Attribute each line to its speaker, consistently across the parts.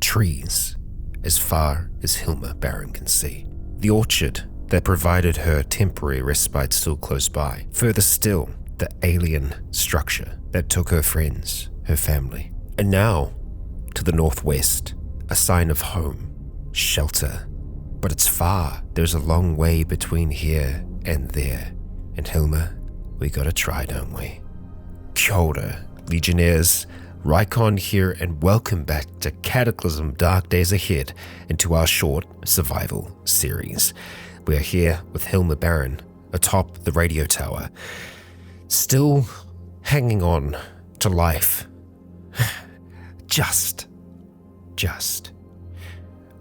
Speaker 1: Trees, as far as Hilma Baron can see. The orchard that provided her temporary respite still close by. Further still, the alien structure that took her friends, her family. And now, to the northwest, a sign of home, shelter. But it's far. There's a long way between here and there. And Hilma, we gotta try, don't we? Kia ora, Legionnaires. Rycon here, and welcome back to Cataclysm Dark Days Ahead and to our short survival series. We're here with Hilma Baron atop the radio tower, still hanging on to life. Just.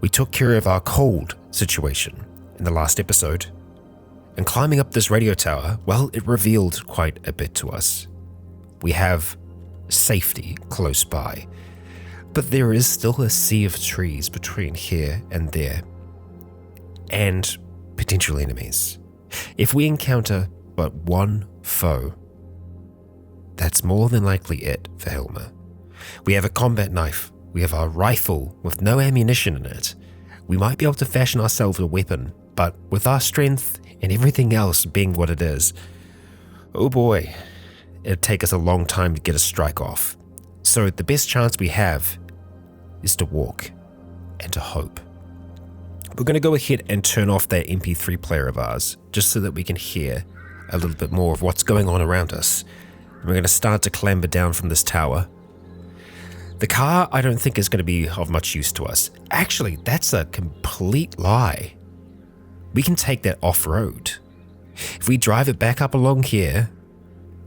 Speaker 1: We took care of our cold situation in the last episode, and climbing up this radio tower, well, it revealed quite a bit to us. We have safety close by, but there is still a sea of trees between here and there, and potential enemies. If we encounter but one foe, that's more than likely it for Hilma. We have a combat knife, we have our rifle with no ammunition in it. We might be able to fashion ourselves a weapon, but with our strength and everything else being what it is, oh boy, it'd take us a long time to get a strike off. So the best chance we have is to walk and to hope. We're going to go ahead and turn off that MP3 player of ours, just so that we can hear a little bit more of what's going on around us. We're going to start to clamber down from this tower. The car, I don't think, is going to be of much use to us. Actually, that's a complete lie. We can take that off-road. If we drive it back up along here,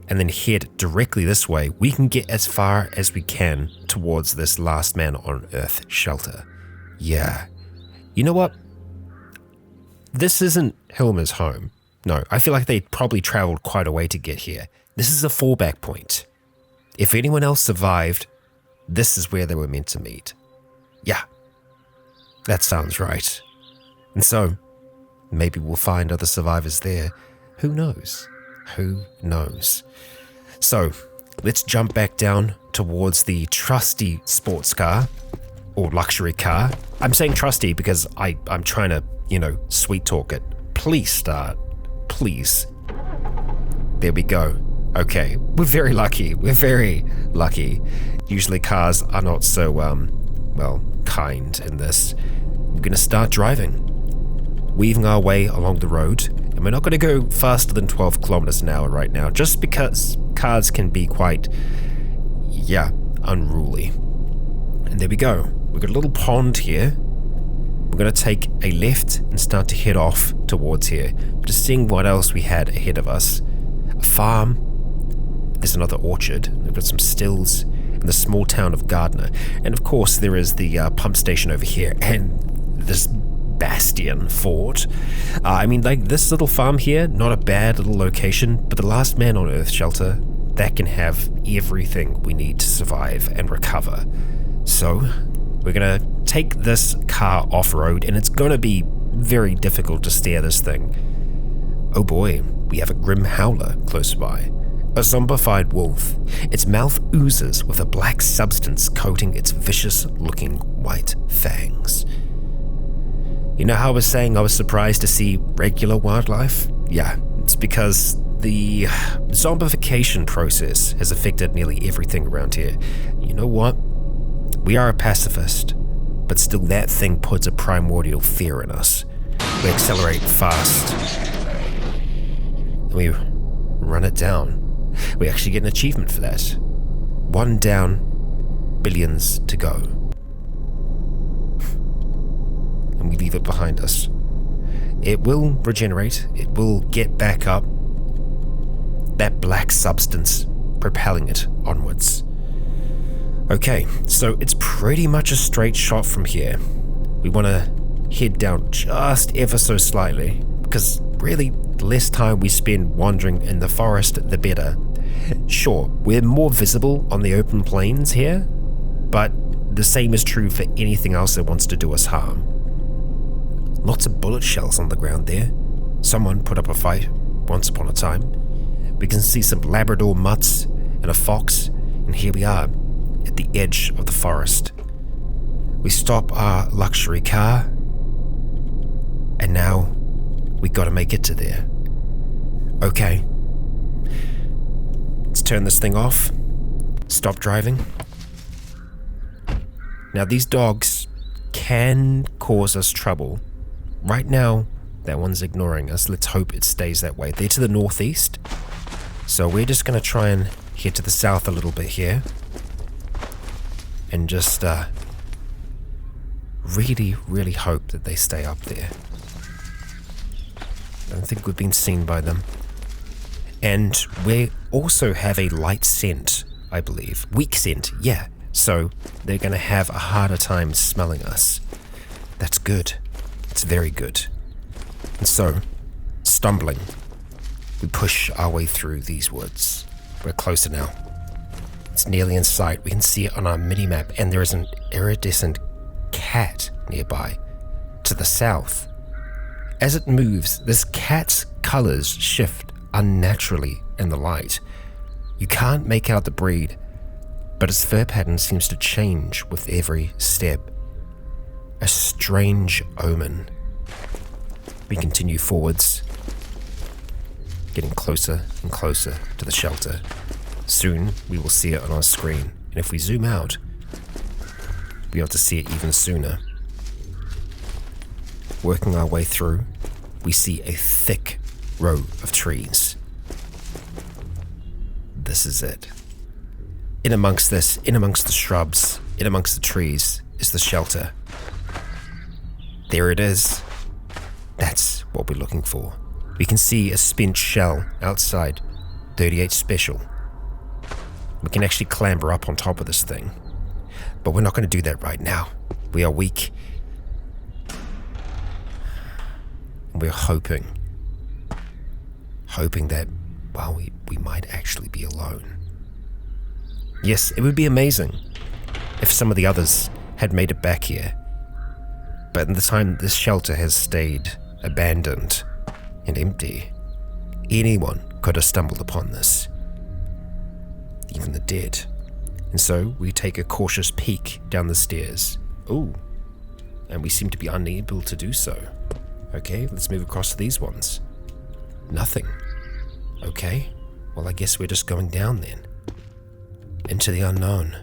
Speaker 1: and then head directly this way, we can get as far as we can towards this last man on Earth shelter. Yeah. You know what? This isn't Hilma's home. No, I feel like they probably traveled quite a way to get here. This is a fallback point. If anyone else survived, this is where they were meant to meet. Yeah. That sounds right. And so, maybe we'll find other survivors there. Who knows? Who knows? So, let's jump back down towards the trusty sports car, or luxury car. I'm saying trusty because I'm trying to, sweet talk it. Please start. Please. There we go. Okay, we're very lucky. We're very lucky. Usually cars are not so, kind in this. We're going to start driving, weaving our way along the road. And we're not going to go faster than 12 kilometers an hour right now, just because cars can be quite, unruly. And there we go. We've got a little pond here. We're going to take a left and start to head off towards here. Just seeing what else we had ahead of us. A farm. There's another orchard. We've got some stills in the small town of Gardner. And of course, there is the pump station over here. And this Bastion Fort. This little farm here, not a bad little location, but the last man on Earth shelter, that can have everything we need to survive and recover. So, we're gonna take this car off-road, and it's gonna be very difficult to steer this thing. Oh boy, we have a grim howler close by. A zombified wolf. Its mouth oozes with a black substance coating its vicious-looking white fangs. You know how I was saying I was surprised to see regular wildlife? Yeah, it's because the zombification process has affected nearly everything around here. You know what? We are a pacifist, but still that thing puts a primordial fear in us. We accelerate fast, and we run it down. We actually get an achievement for that. 1 down, billions to go. And we leave it behind us. It will regenerate, it will get back up, that black substance propelling it onwards. Okay, so it's pretty much a straight shot from here. We want to head down just ever so slightly, because really, the less time we spend wandering in the forest, the better. Sure, we're more visible on the open plains here, but the same is true for anything else that wants to do us harm. Lots of bullet shells on the ground there. Someone put up a fight once upon a time. We can see some Labrador mutts and a fox, and here we are at the edge of the forest. We stop our luxury car, and now we gotta make it to there. Okay. Let's turn this thing off. Stop driving. Now these dogs can cause us trouble. Right now, that one's ignoring us. Let's hope it stays that way. They're to the northeast. So we're just gonna try and head to the south a little bit here. And just really, really hope that they stay up there. I don't think we've been seen by them. And we also have a light scent, I believe. Weak scent, yeah. So they're going to have a harder time smelling us. That's good. It's very good. And so, stumbling, we push our way through these woods. We're closer now. It's nearly in sight. We can see it on our mini-map, and there is an iridescent cat nearby, to the south. As it moves, this cat's colors shift unnaturally in the light. You can't make out the breed, but its fur pattern seems to change with every step. A strange omen. We continue forwards, getting closer and closer to the shelter. Soon we will see it on our screen, and if we zoom out, we'll be able to see it even sooner. Working our way through, we see a thick row of trees. This is it. In amongst this, in amongst the shrubs, in amongst the trees, is the shelter. There it is. That's what we're looking for. We can see a spent shell outside, 38 special. We can actually clamber up on top of this thing. But we're not going to do that right now. We are weak. We're hoping that, well, we might actually be alone. Yes, it would be amazing if some of the others had made it back here. But in the time this shelter has stayed abandoned and empty, anyone could have stumbled upon this. Even the dead. And so we take a cautious peek down the stairs. Ooh, and we seem to be unable to do so. Okay, let's move across to these ones. Nothing. Okay, well I guess we're just going down then. Into the unknown.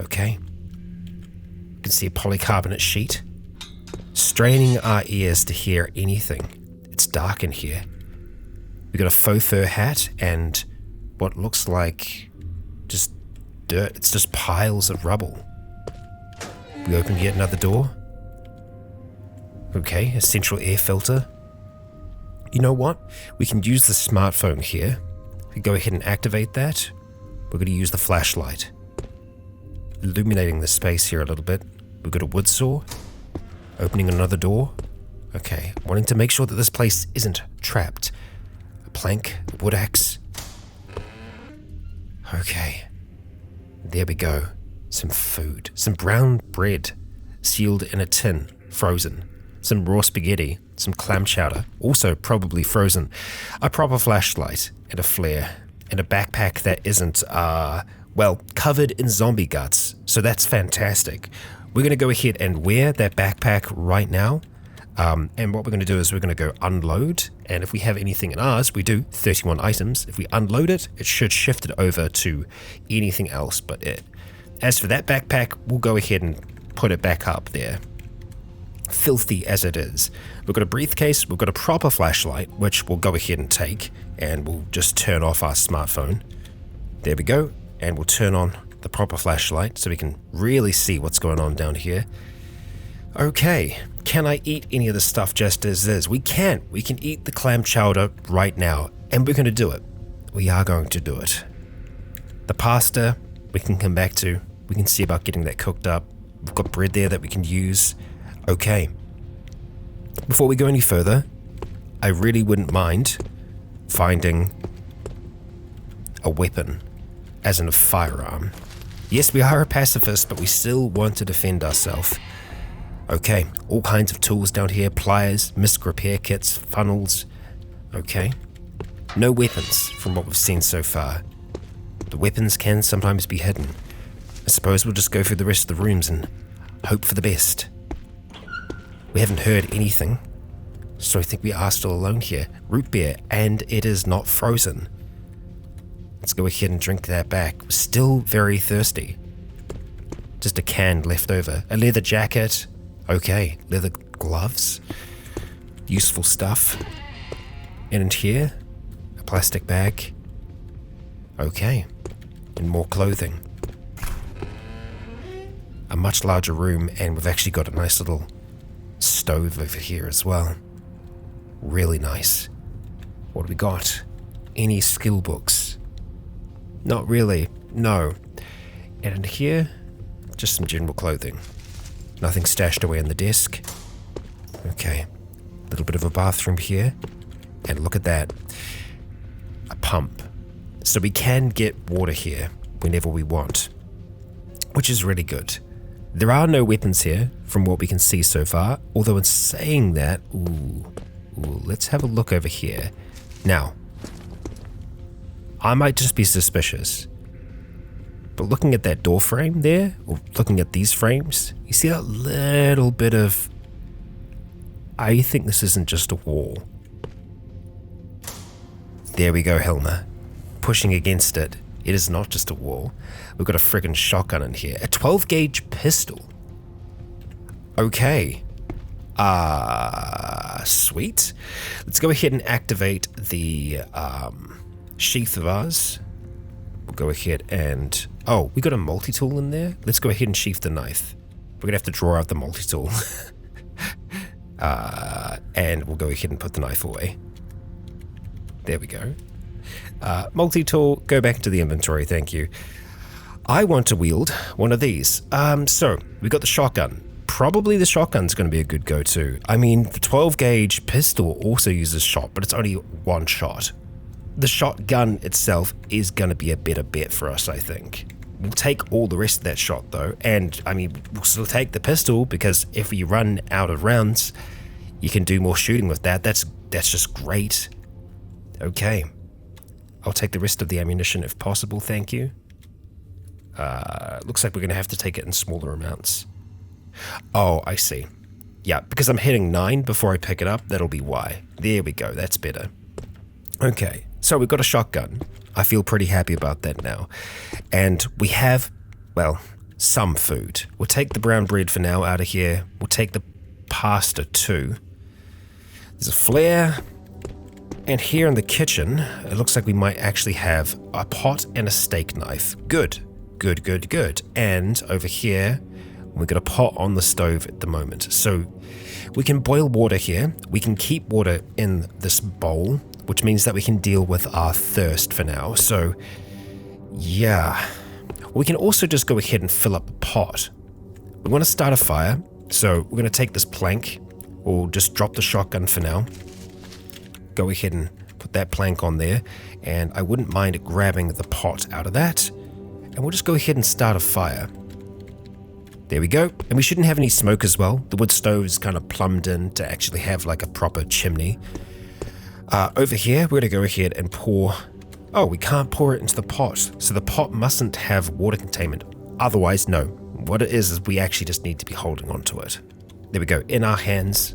Speaker 1: Okay. You can see a polycarbonate sheet. Straining our ears to hear anything. It's dark in here. We got a faux fur hat and what looks like just dirt. It's just piles of rubble. We open yet another door. Okay, a central air filter. You know what? We can use the smartphone here. We go ahead and activate that. We're going to use the flashlight. Illuminating the space here a little bit. We've got a wood saw. Opening another door. Okay, wanting to make sure that this place isn't trapped. A plank, a wood axe. Okay, there we go. Some food. Some brown bread sealed in a tin, frozen. Some raw spaghetti, some clam chowder, also probably frozen, a proper flashlight, and a flare, and a backpack that isn't, covered in zombie guts, so that's fantastic. We're going to go ahead and wear that backpack right now, and what we're going to do is we're going to go unload, and if we have anything in ours, we do 31 items. If we unload it, it should shift it over to anything else but it. As for that backpack, we'll go ahead and put it back up there. Filthy as it is. We've got a briefcase, we've got a proper flashlight, which we'll go ahead and take, and we'll just turn off our smartphone. There we go, and we'll turn on the proper flashlight so we can really see what's going on down here. Okay, can I eat any of the stuff just as is? We can eat the clam chowder right now, and we're going to do it. We are going to do it. The pasta, we can come back to. We can see about getting that cooked up. We've got bread there that we can use. Okay, before we go any further, I really wouldn't mind finding a weapon, as in a firearm. Yes, we are a pacifist, but we still want to defend ourselves. Okay, all kinds of tools down here, pliers, misc repair kits, funnels. Okay, no weapons from what we've seen so far. The weapons can sometimes be hidden. I suppose we'll just go through the rest of the rooms and hope for the best. We haven't heard anything, so I think we are still alone here. Root beer, and it is not frozen. Let's go ahead and drink that back. We're still very thirsty. Just a can left over. A leather jacket. Okay, leather gloves. Useful stuff. And here, a plastic bag. Okay, and more clothing. A much larger room, and we've actually got a nice little stove over here as well. Really nice. What do we got? Any skill books? Not really, no. And in here, just some general clothing. Nothing stashed away on the desk. Okay, a little bit of a bathroom here. And look at that. A pump. So we can get water here whenever we want, which is really good. There are no weapons here from what we can see so far, although in saying that, let's have a look over here. Now, I might just be suspicious, but looking at that door frame there, or looking at these frames, you see that little bit of, I think this isn't just a wall. There we go, Helmer. Pushing against it. It is not just a wall. We've got a friggin' shotgun in here. A 12 gauge pistol. Okay. Sweet. Let's go ahead and activate the sheath of ours. We'll go ahead and... Oh, we got a multi-tool in there? Let's go ahead and sheath the knife. We're gonna have to draw out the multi-tool. And we'll go ahead and put the knife away. There we go. Multi-tool, go back into the inventory, thank you. I want to wield one of these. So, we got the shotgun. Probably the shotgun's going to be a good go-to. I mean, the 12 gauge pistol also uses shot, but it's only one shot. The shotgun itself is going to be a better bet for us, I think. We'll take all the rest of that shot, though, and, I mean, we'll still take the pistol, because if we run out of rounds, you can do more shooting with that. That's just great. Okay. I'll take the rest of the ammunition if possible, thank you. Looks like we're going to have to take it in smaller amounts. Oh, I see. Yeah, because I'm hitting 9 before I pick it up, that'll be why. There we go, that's better. Okay, so we've got a shotgun. I feel pretty happy about that now. And we have, well, some food. We'll take the brown bread for now out of here. We'll take the pasta too. There's a flare. And here in the kitchen, it looks like we might actually have a pot and a steak knife. Good, good, good, good. And over here, we've got a pot on the stove at the moment. So we can boil water here. We can keep water in this bowl, which means that we can deal with our thirst for now. So yeah, we can also just go ahead and fill up the pot. We want to start a fire. So we're going to take this plank. We'll just drop the shotgun for now. Go ahead and put that plank on there, and I wouldn't mind grabbing the pot out of that, and we'll just go ahead and start a fire. There we go, and we shouldn't have any smoke as well. The wood stove is kind of plumbed in to actually have like a proper chimney. Over here, we're going to go ahead and pour... Oh, we can't pour it into the pot, so the pot mustn't have water containment. Otherwise, no. What it is we actually just need to be holding onto it. There we go, in our hands.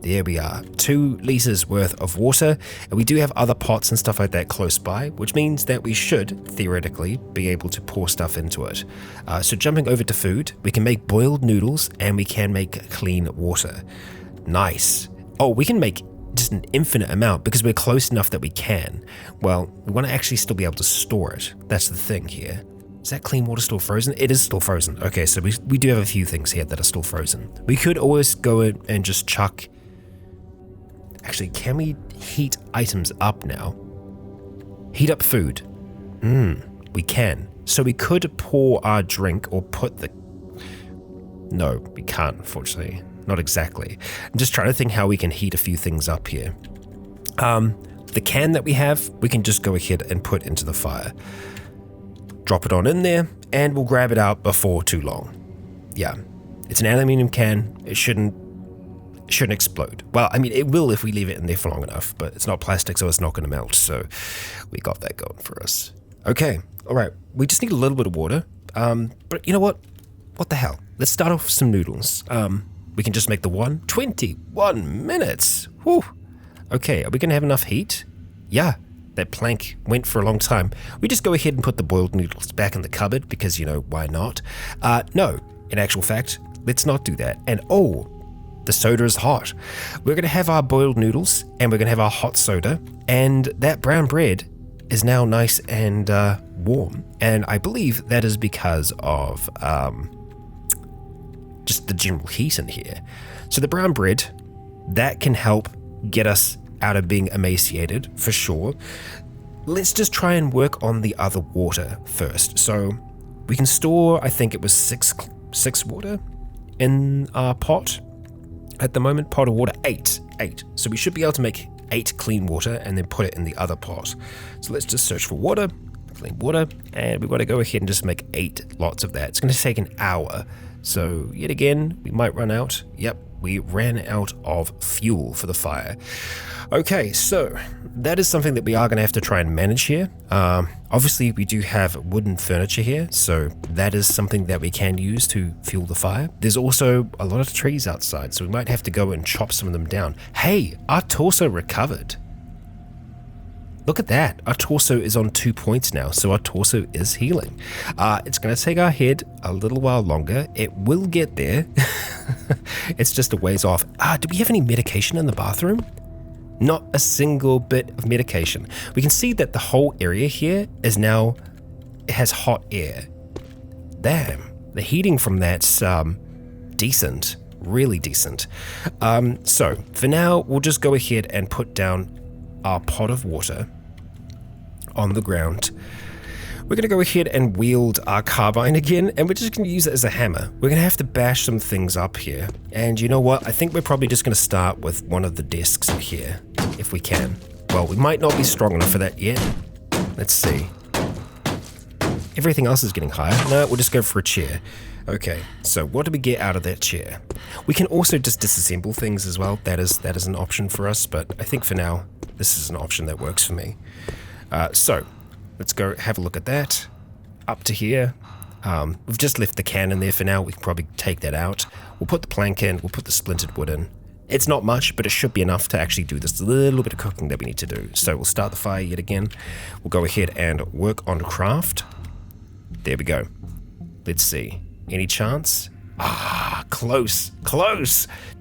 Speaker 1: There we are, 2 liters worth of water, and we do have other pots and stuff like that close by, which means that we should, theoretically, be able to pour stuff into it. So jumping over to food, we can make boiled noodles, and we can make clean water. Nice. Oh, we can make just an infinite amount, because we're close enough that we can. Well, we want to actually still be able to store it. That's the thing here. Is that clean water still frozen? It is still frozen. Okay, so we do have a few things here that are still frozen. We could always go in and just chuck... Actually, can we heat items up now? Heat up food. We can. So we could pour our drink or put the... No, we can't, unfortunately. Not exactly. I'm just trying to think how we can heat a few things up here. The can that we have, we can just go ahead and put into the fire. Drop it on in there, and we'll grab it out before too long. Yeah, it's an aluminium can. It shouldn't explode. Well, I mean, it will if we leave it in there for long enough, but it's not plastic, so it's not going to melt. So we got that going for us. Okay, all right. We just need a little bit of water. But you know what? What the hell? let's start off with some noodles. We can just make the one. 21 minutes. Whew. Okay, are we gonna have enough heat? Yeah, that plank went for a long time. We just go ahead and put the boiled noodles back in the cupboard because, you know, why not? No, in actual fact, let's not do that. And oh, the soda is hot. We're gonna have our boiled noodles and we're gonna have our hot soda, and that brown bread is now nice and warm. And I believe that is because of just the general heat in here. So the brown bread, that can help get us out of being emaciated for sure. Let's just try and work on the other water first. So we can store, I think it was six water in our pot at the moment. Pot of water, eight. So we should be able to make 8 clean water and then put it in the other pot. So let's just search for water, clean water, and we've got to go ahead and just make 8 lots of that. It's going to take an hour. So yet again, we might run out. Yep, we ran out of fuel for the fire. Okay, so that is something that we are going to have to try and manage here. Obviously, we do have wooden furniture here, so that is something that we can use to fuel the fire. There's also a lot of trees outside, so we might have to go and chop some of them down. Hey, our torso recovered. Look at that. Our torso is on 2 points now, so our torso is healing. It's going to take our head a little while longer. It will get there. It's just a ways off. Do we have any medication in the bathroom? Not a single bit of medication. We can see that the whole area here is now, it has hot air. Damn, the heating from that's decent, really decent. So for now, we'll just go ahead and put down our pot of water on the ground. We're going to go ahead and wield our carbine again, and we're just going to use it as a hammer. We're going to have to bash some things up here. And you know what? I think we're probably just going to start with one of the desks here, if we can. Well, we might not be strong enough for that yet. Let's see. Everything else is getting higher. No, we'll just go for a chair. Okay, so what do we get out of that chair? We can also just disassemble things as well. That is an option for us, but I think for now, this is an option that works for me. So let's go have a look at that. Up to here. We've just left the can in there for now. We can probably take that out. We'll put the plank in. We'll put the splintered wood in. It's not much, but it should be enough to actually do this little bit of cooking that we need to do. So we'll start the fire yet again. We'll go ahead and work on craft. There we go. Let's see. Any chance? Close.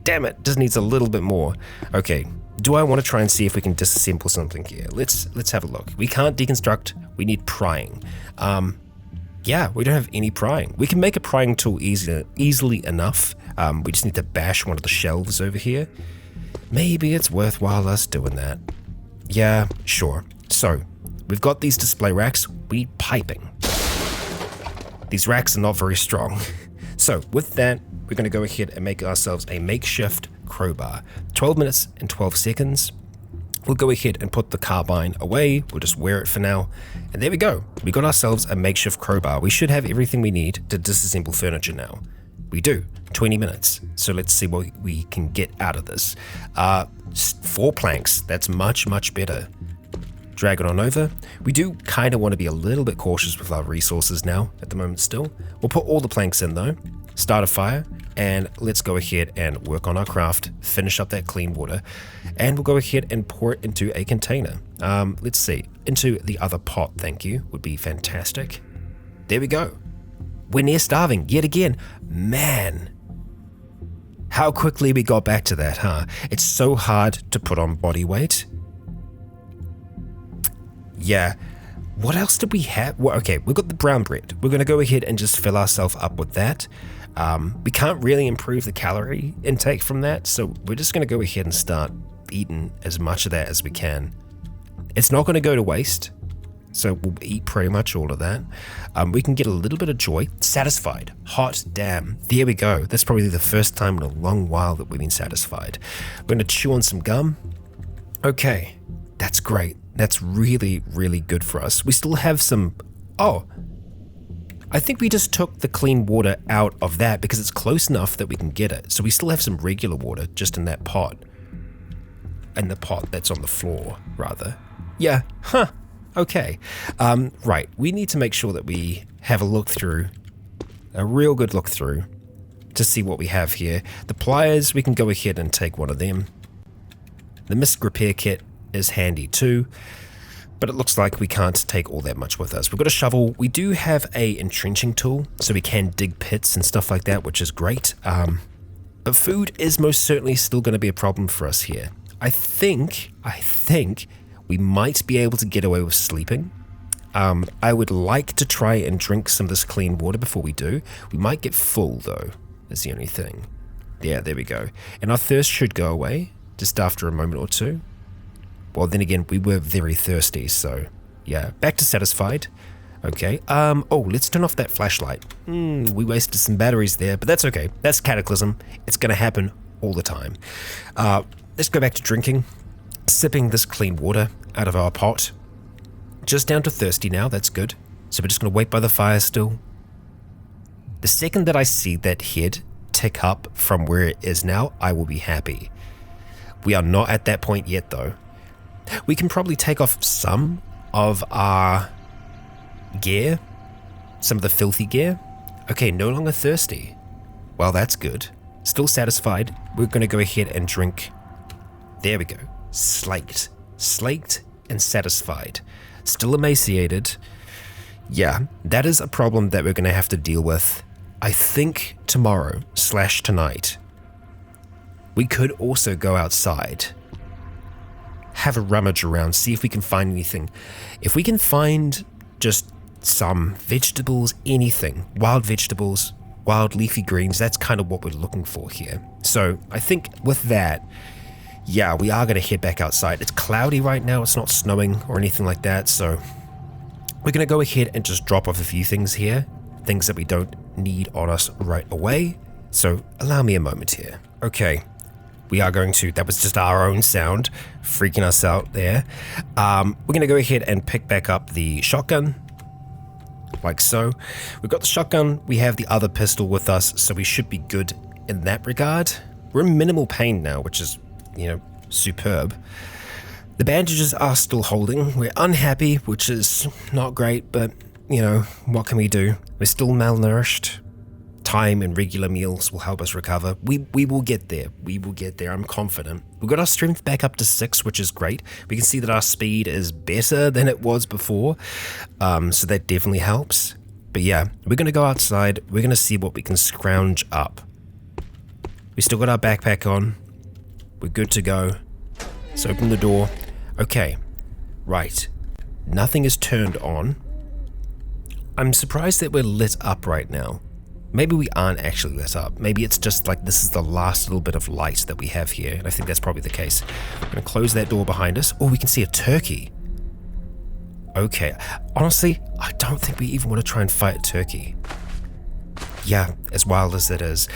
Speaker 1: Damn it, just needs a little bit more. Okay, do I want to try and see if we can disassemble something here? Let's have a look. We can't deconstruct, we need prying. Yeah, we don't have any prying. We can make a prying tool easily enough. We just need to bash one of the shelves over here. Maybe it's worthwhile us doing that. Yeah, sure. So, we've got these display racks, we need piping. These racks are not very strong. So with that, we're going to go ahead and make ourselves a makeshift crowbar. 12 minutes and 12 seconds. We'll go ahead and put the carbine away. We'll just wear it for now. And there we go. We got ourselves a makeshift crowbar. We should have everything we need to disassemble furniture now. We do. 20 minutes. So let's see what we can get out of this. 4 planks. That's much, much better. Drag it on over. We do kind of want to be a little bit cautious with our resources now at the moment still. We'll put all the planks in though, start a fire, and let's go ahead and work on our craft, finish up that clean water, and we'll go ahead and pour it into a container. Let's see, into the other pot, thank you, would be fantastic. There we go. We're near starving yet again. Man, how quickly we got back to that, huh? It's so hard to put on body weight. Yeah, what else did we have? Well, okay, we've got the brown bread. We're going to go ahead and just fill ourselves up with that. We can't really improve the calorie intake from that, so we're just going to go ahead and start eating as much of that as we can. It's not going to go to waste, so we'll eat pretty much all of that. We can get a little bit of joy. Satisfied. Hot damn. There we go. That's probably the first time in a long while that we've been satisfied. We're going to chew on some gum. Okay, that's great. That's really, really good for us. We still have some... Oh, I think we just took the clean water out of that because it's close enough that we can get it. So we still have some regular water just in that pot. And the pot that's on the floor, rather. Yeah, huh, okay. Right, we need to make sure that we have a look through, a real good look through, to see what we have here. The pliers, we can go ahead and take one of them. The misc repair kit is handy too, but it looks like we can't take all that much with us. We've got a shovel. We do have a entrenching tool, so we can dig pits and stuff like that, which is great. But food is most certainly still going to be a problem for us here. I think we might be able to get away with sleeping. I would like to try and drink some of this clean water before we do. We might get full though, is the only thing. Yeah, there we go. And our thirst should go away just after a moment or two. Well, then again, we were very thirsty, so yeah, back to satisfied. Okay, oh, let's turn off that flashlight. We wasted some batteries there, but that's okay. That's Cataclysm. It's gonna happen all the time. Let's go back to drinking, sipping this clean water out of our pot. Just down to thirsty now, that's good. So we're just gonna wait by the fire still. The second that I see that head tick up from where it is now, I will be happy. We are not at that point yet though. We can probably take off some of our gear, some of the filthy gear. Okay, no longer thirsty. Well, that's good. Still satisfied. We're going to go ahead and drink. There we go. Slaked. Slaked and satisfied. Still emaciated. Yeah, that is a problem that we're going to have to deal with, I think, tomorrow/tonight. We could also go outside, have a rummage around, see if we can find anything. If we can find just some vegetables, anything, wild vegetables, wild leafy greens, that's kind of what we're looking for here. So I think with that, yeah, we are going to head back outside. It's cloudy right now, it's not snowing or anything like that, so we're going to go ahead and just drop off a few things here, things that we don't need on us right away. So allow me a moment here. Okay. We are going to, that was just our own sound, freaking us out there. We're going to go ahead and pick back up the shotgun, like so. We've got the shotgun, we have the other pistol with us, so we should be good in that regard. We're in minimal pain now, which is, you know, superb. The bandages are still holding. We're unhappy, which is not great, but, you know, what can we do? We're still malnourished. Time and regular meals will help us recover. We will get there. We will get there. I'm confident. We've got our strength back up to 6, which is great. We can see that our speed is better than it was before. So that definitely helps. But yeah, we're going to go outside. We're going to see what we can scrounge up. We still got our backpack on. We're good to go. Let's open the door. Okay. Right. Nothing is turned on. I'm surprised that we're lit up right now. Maybe we aren't actually lit up. Maybe it's just like this is the last little bit of light that we have here, and I think that's probably the case. I'm going to close that door behind us. Oh, we can see a turkey. Okay. Honestly, I don't think we even want to try and fight a turkey. Yeah, as wild as it is.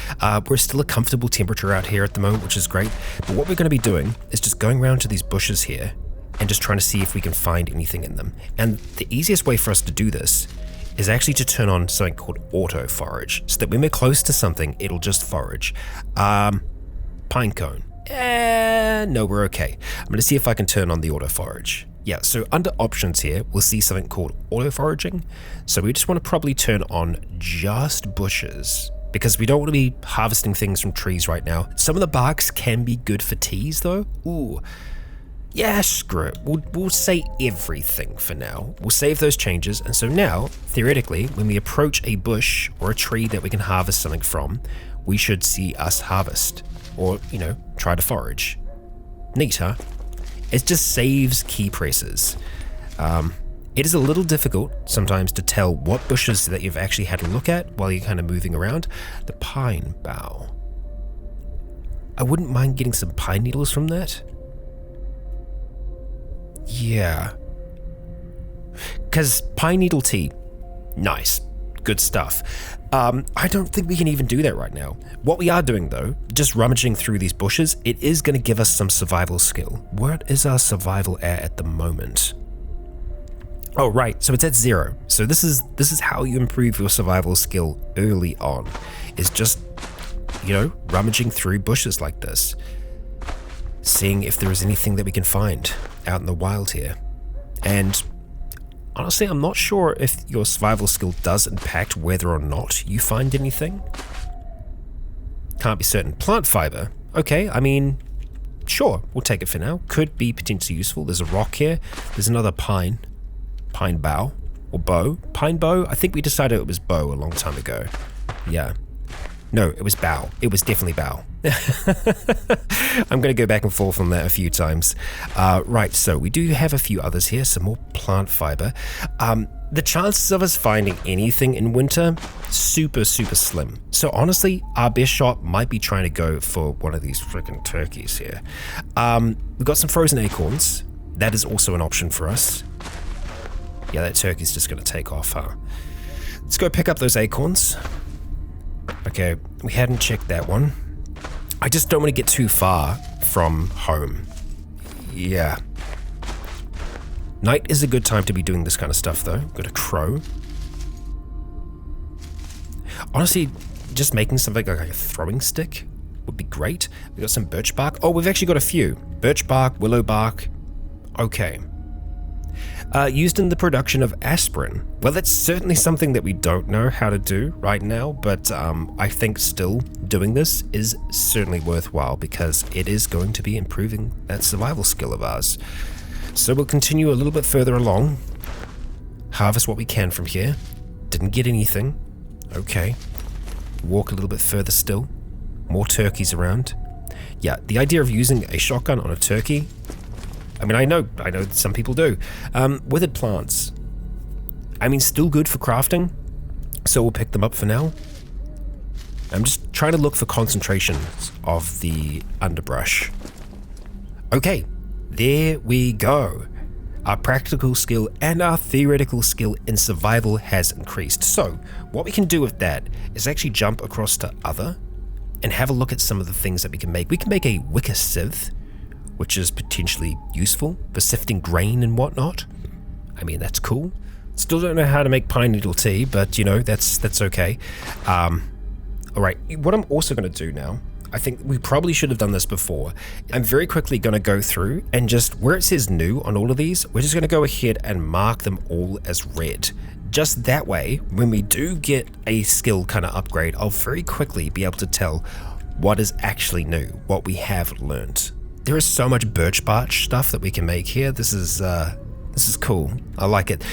Speaker 1: We're still a comfortable temperature out here at the moment, which is great. But what we're going to be doing is just going around to these bushes here and just trying to see if we can find anything in them. And the easiest way for us to do this is actually to turn on something called auto forage, so that when we're close to something, it'll just forage. Pine cone. No, we're okay. I'm going to see if I can turn on the auto forage. Yeah, so under options here, we'll see something called auto foraging. So we just want to probably turn on just bushes, because we don't want to be harvesting things from trees right now. Some of the barks can be good for teas though. Ooh. Yeah, screw it. We'll say everything for now. We'll save those changes, and so now, theoretically, when we approach a bush or a tree that we can harvest something from, we should see us harvest, or, you know, try to forage. Neat, huh? It just saves key presses. It is a little difficult sometimes to tell what bushes that you've actually had a look at while you're kind of moving around. The pine bough. I wouldn't mind getting some pine needles from that. Yeah. Because pine needle tea, nice, good stuff. I don't think we can even do that right now. What we are doing though, just rummaging through these bushes, it is going to give us some survival skill. What is our survival at the moment? Oh right, so it's at 0. So this is how you improve your survival skill early on, is just, you know, rummaging through bushes like this, seeing if there is anything that we can find out in the wild here. And honestly, I'm not sure if your survival skill does impact whether or not you find anything. Can't be certain. Plant fiber. Okay, I mean, sure, we'll take it for now. Could be potentially useful. There's a rock here. There's another pine bough, or bow. Pine bow? I think we decided it was bow a long time ago. Yeah. No, it was bow. It was definitely bow. I'm going to go back and forth on that a few times. Right, so we do have a few others here, some more plant fiber. The chances of us finding anything in winter, super slim. So honestly, our best shot might be trying to go for one of these freaking turkeys here. We've got some frozen acorns. That is also an option for us. Yeah, that turkey's just going to take off, huh? Let's go pick up those acorns. Okay, we hadn't checked that one. I just don't want to get too far from home. Yeah. Night is a good time to be doing this kind of stuff, though. Got a crow. Honestly, just making something like a throwing stick would be great. We got some birch bark. Oh, we've actually got a few. Birch bark, willow bark. Okay. Used in the production of aspirin. Well, that's certainly something that we don't know how to do right now, but I think still doing this is certainly worthwhile because it is going to be improving that survival skill of ours. So we'll continue a little bit further along, harvest what we can from here. Didn't get anything. Okay. Walk a little bit further still. More turkeys around. Yeah, the idea of using a shotgun on a turkey, I mean, I know some people do. Withered plants. I mean, still good for crafting, so we'll pick them up for now. I'm just trying to look for concentrations of the underbrush. Okay, there we go. Our practical skill and our theoretical skill in survival has increased. So, what we can do with that is actually jump across to other and have a look at some of the things that we can make. We can make a wicker sieve, which is potentially useful for sifting grain and whatnot. I mean, that's cool. Still don't know how to make pine needle tea, but you know, that's okay. All right, what I'm also going to do now, I think we probably should have done this before. I'm very quickly going to go through and just where it says new on all of these, we're just going to go ahead and mark them all as red. Just that way, when we do get a skill kind of upgrade, I'll very quickly be able to tell what is actually new, what we have learned. There is so much birch bark stuff that we can make here. This is cool. I like it.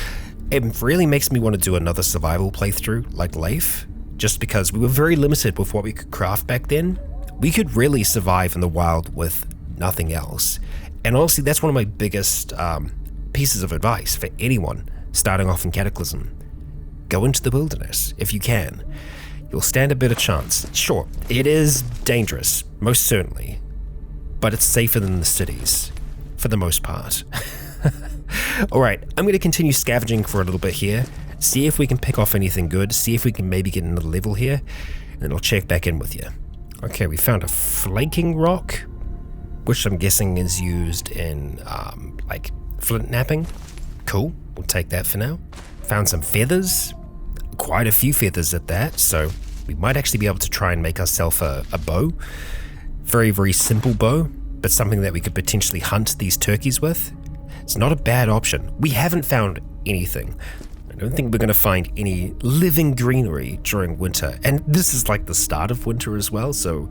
Speaker 1: It really makes me want to do another survival playthrough like Leif, just because we were very limited with what we could craft back then. We could really survive in the wild with nothing else. And honestly, that's one of my biggest pieces of advice for anyone starting off in Cataclysm. Go into the wilderness if you can. You'll stand a better chance. Sure, it is dangerous, most certainly, but it's safer than the cities, for the most part. Alright, I'm going to continue scavenging for a little bit here, see if we can pick off anything good, see if we can maybe get another level here, and then I'll check back in with you. Okay, we found a flaking rock, which I'm guessing is used in, like, flint knapping. Cool, we'll take that for now. Found some feathers, quite a few feathers at that, so we might actually be able to try and make ourselves a bow. Very simple bow, but something that we could potentially hunt these turkeys with. It's not a bad option. We haven't found anything. I don't think we're going to find any living greenery during winter, and this is like the start of winter as well, so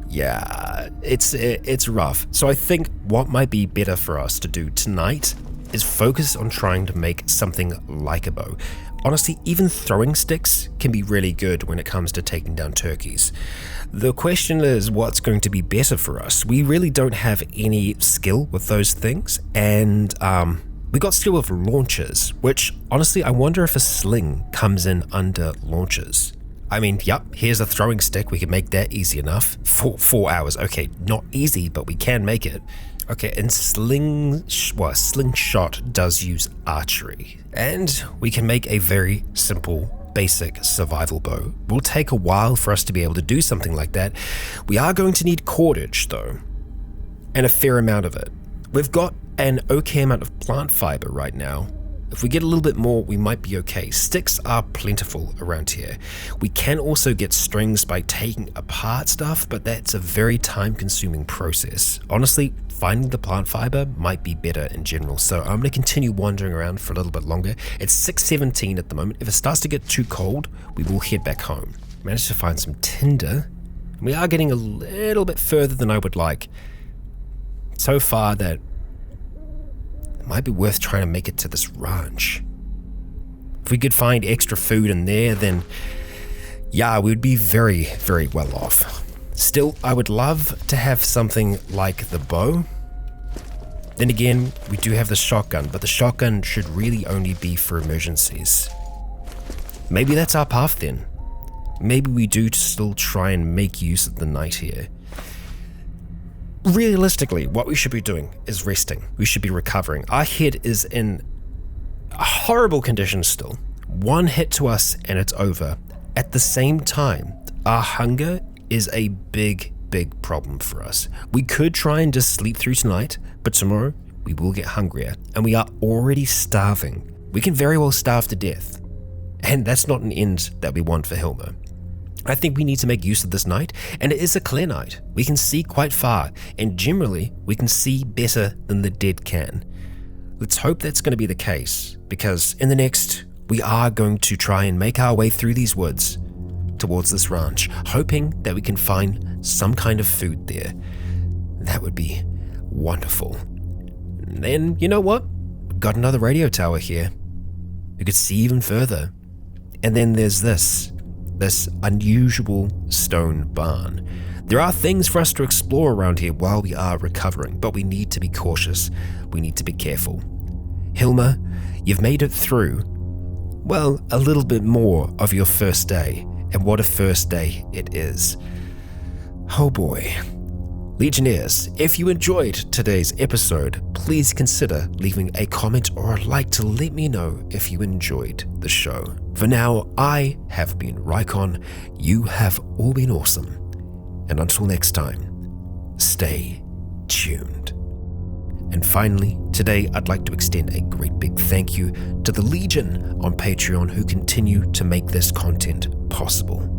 Speaker 1: yeah, it's rough. So I think what might be better for us to do tonight is focus on trying to make something like a bow. Honestly, even throwing sticks can be really good when it comes to taking down turkeys. The question is, what's going to be better for us? We really don't have any skill with those things, and we got skill with launchers, which honestly, I wonder if a sling comes in under launchers. I mean, yep, here's a throwing stick, we can make that easy enough. 4 hours, okay, not easy, but we can make it. Okay, and slingshot does use archery, and we can make a very simple, basic survival bow. Will take a while for us to be able to do something like that. We are going to need cordage though, and a fair amount of it. We've got an okay amount of plant fiber right now. If we get a little bit more, we might be okay. Sticks are plentiful around here. We can also get strings by taking apart stuff, but that's a very time-consuming process. Honestly, finding the plant fiber might be better in general, so I'm going to continue wandering around for a little bit longer. It's 6:17 at the moment. If it starts to get too cold, we will head back home. Managed to find some tinder. We are getting a little bit further than I would like. So far that it might be worth trying to make it to this ranch. If we could find extra food in there, then yeah, we would be very, very well off. Still, I would love to have something like the bow. Then again, we do have the shotgun, but the shotgun should really only be for emergencies. Maybe that's our path then. Maybe we do still try and make use of the night here. Realistically, what we should be doing is resting. We should be recovering. Our head is in a horrible condition still. One hit to us and it's over. At the same time, our hunger is a big problem for us. We could try and just sleep through tonight, but tomorrow we will get hungrier, and we are already starving. We can very well starve to death, and that's not an end that we want for Hilma. I think we need to make use of this night, and it is a clear night. We can see quite far, and generally we can see better than the dead can. Let's hope that's going to be the case, because in the next, we are going to try and make our way through these woods towards this ranch, hoping that we can find some kind of food there. That would be wonderful. And then, you know what? We've got another radio tower here. We could see even further. And then there's this unusual stone barn. There are things for us to explore around here while we are recovering, but we need to be cautious. We need to be careful. Hilma, you've made it through, well, a little bit more of your first day. And what a first day it is. Oh boy. Legionnaires, if you enjoyed today's episode, please consider leaving a comment or a like to let me know if you enjoyed the show. For now, I have been Rycon. You have all been awesome. And until next time, stay tuned. And finally, today I'd like to extend a great big thank you to the Legion on Patreon who continue to make this content possible.